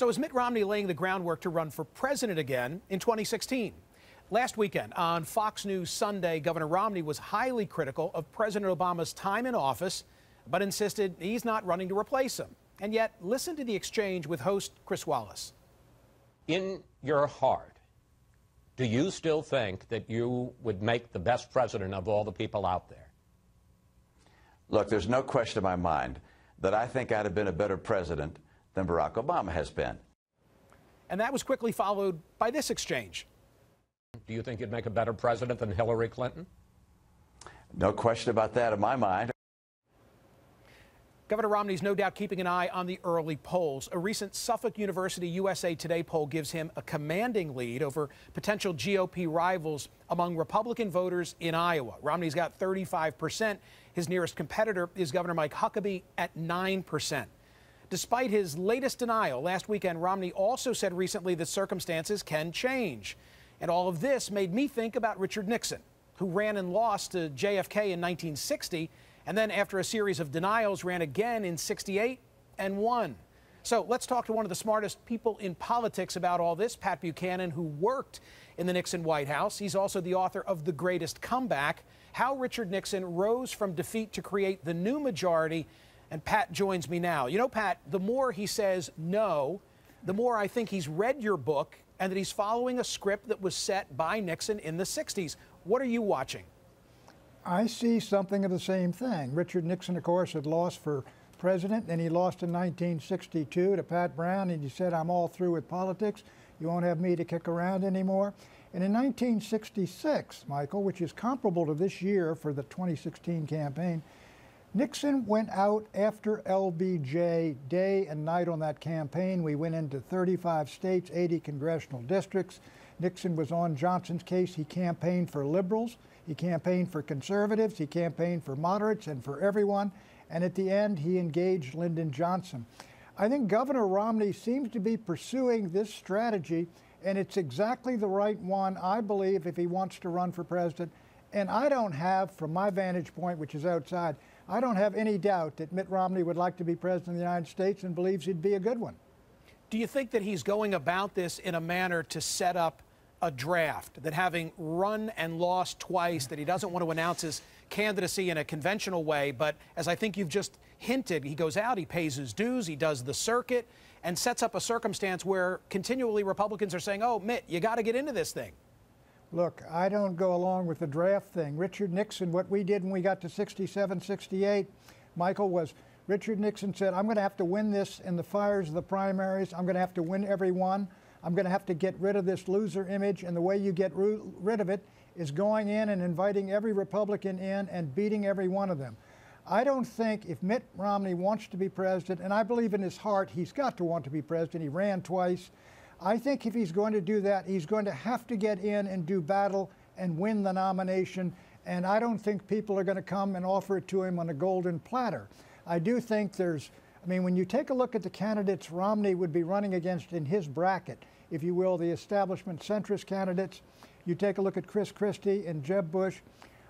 So is Mitt Romney laying the groundwork to run for president again in 2016? Last weekend on Fox News Sunday, Governor Romney was highly critical of President Obama's time in office, but insisted he's not running to replace him. And yet, listen to the exchange with host Chris Wallace. In your heart, do you still think that you would make the best president of all the people out there? Look, there's no question in my mind that I think I'd have been a better president than Barack Obama has been. And that was quickly followed by this exchange. Do you think you'd make a better president than Hillary Clinton? No question about that in my mind. Governor Romney's no doubt keeping an eye on the early polls. A recent Suffolk University USA Today poll gives him a commanding lead over potential GOP rivals among Republican voters in Iowa. Romney's got 35%. His nearest competitor is Governor Mike Huckabee at 9%. Despite his latest denial, last weekend, Romney also said recently that circumstances can change. And all of this made me think about Richard Nixon, who ran and lost to JFK in 1960, and then after a series of denials, ran again in '68 and won. So let's talk to one of the smartest people in politics about all this, Pat Buchanan, who worked in the Nixon White House. He's also the author of The Greatest Comeback, How Richard Nixon Rose from Defeat to Create the New Majority. And Pat joins me now. You know, Pat, the more he says no, the more I think he's read your book and that he's following a script that was set by Nixon in the 60s. What are you watching? I see something of the same thing. Richard Nixon, of course, had lost for president, and he lost in 1962 to Pat Brown, and he said, I'm all through with politics. You won't have me to kick around anymore. And in 1966, Michael, which is comparable to this year for the 2016 campaign, Nixon went out after LBJ day and night on that campaign. We went into 35 states, 80 congressional districts. Nixon was on Johnson's case. He campaigned for liberals. He campaigned for conservatives. He campaigned for moderates and for everyone. And at the end, he engaged Lyndon Johnson. I think Governor Romney seems to be pursuing this strategy, and it's exactly the right one, I believe, if he wants to run for president. And I don't have, from my vantage point, which is outside, I don't have any doubt that Mitt Romney would like to be president of the United States and believes he'd be a good one. Do you think that he's going about this in a manner to set up a draft, that having run and lost twice, that he doesn't want to announce his candidacy in a conventional way, but as I think you've just hinted, he goes out, he pays his dues, he does the circuit, and sets up a circumstance where continually Republicans are saying, oh, Mitt, you got to get into this thing? Look, I don't go along with the draft thing. Richard Nixon, what we did when we got to 67, 68, Michael, was Richard Nixon said, I'm going to have to win this in the fires of the primaries. I'm going to have to win every one. I'm going to have to get rid of this loser image, and the way you get rid of it is going in and inviting every Republican in and beating every one of them. I don't think if Mitt Romney wants to be president, and I believe in his heart he's got to want to be president, he ran twice, I think if he's going to do that, he's going to have to get in and do battle and win the nomination, and I don't think people are going to come and offer it to him on a golden platter. I do think when you take a look at the candidates Romney would be running against in his bracket, if you will, the establishment centrist candidates, you take a look at Chris Christie and Jeb Bush,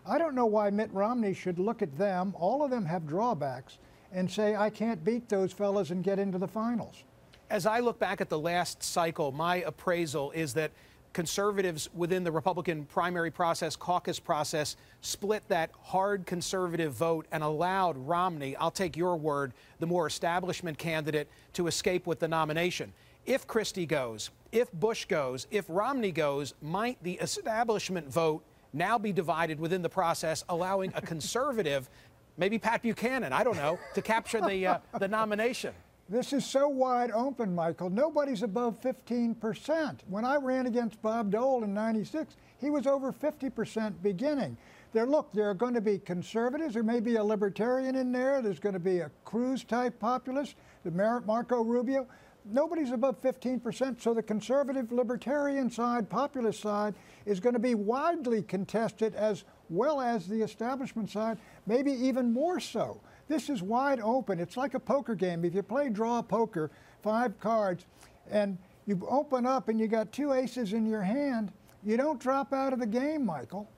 I don't know why Mitt Romney should look at them, all of them have drawbacks, and say, I can't beat those fellas and get into the finals. As I look back at the last cycle, my appraisal is that conservatives within the Republican primary process, caucus process, split that hard conservative vote and allowed Romney, I'll take your word, the more establishment candidate, to escape with the nomination. If Christie goes, if Bush goes, if Romney goes, might the establishment vote now be divided within the process, allowing a conservative, maybe Pat Buchanan, I don't know, to capture the nomination? This is so wide open, Michael. Nobody's above 15%. When I ran against Bob Dole in '96, he was over 50% beginning. There are going to be conservatives. There may be a libertarian in there. There's going to be a Cruz-type populist, the Marco Rubio. Nobody's above 15%, so the conservative libertarian side, populist side, is going to be widely contested as well as the establishment side, maybe even more so. This is wide open. It's like a poker game. If you play draw poker, 5 cards, and you open up and you got 2 aces in your hand, you don't drop out of the game, Michael.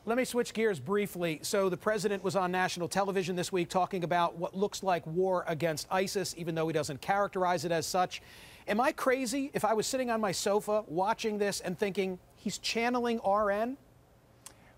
Let me switch gears briefly. So the president was on national television this week talking about what looks like war against ISIS, even though he doesn't characterize it as such. Am I crazy if I was sitting on my sofa watching this and thinking he's channeling RN?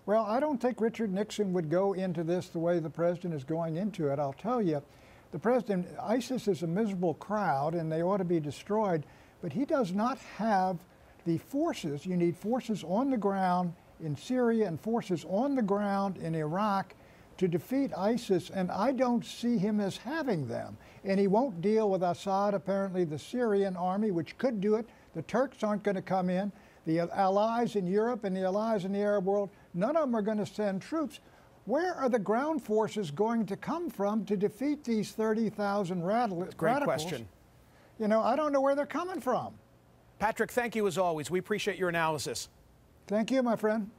Well, I don't think Richard Nixon would go into this the way the president is going into it. I'll tell you, the president, ISIS is a miserable crowd and they ought to be destroyed, but he does not have the forces. You need forces on the ground in Syria and forces on the ground in Iraq to defeat ISIS, and I don't see him as having them. And he won't deal with Assad, apparently the Syrian army, which could do it. The Turks aren't going to come in. The allies in Europe and the allies in the Arab world, none of them are going to send troops. Where are the ground forces going to come from to defeat these 30,000 radicals? Great question. You know, I don't know where they're coming from. Patrick, thank you as always. We appreciate your analysis. Thank you, my friend.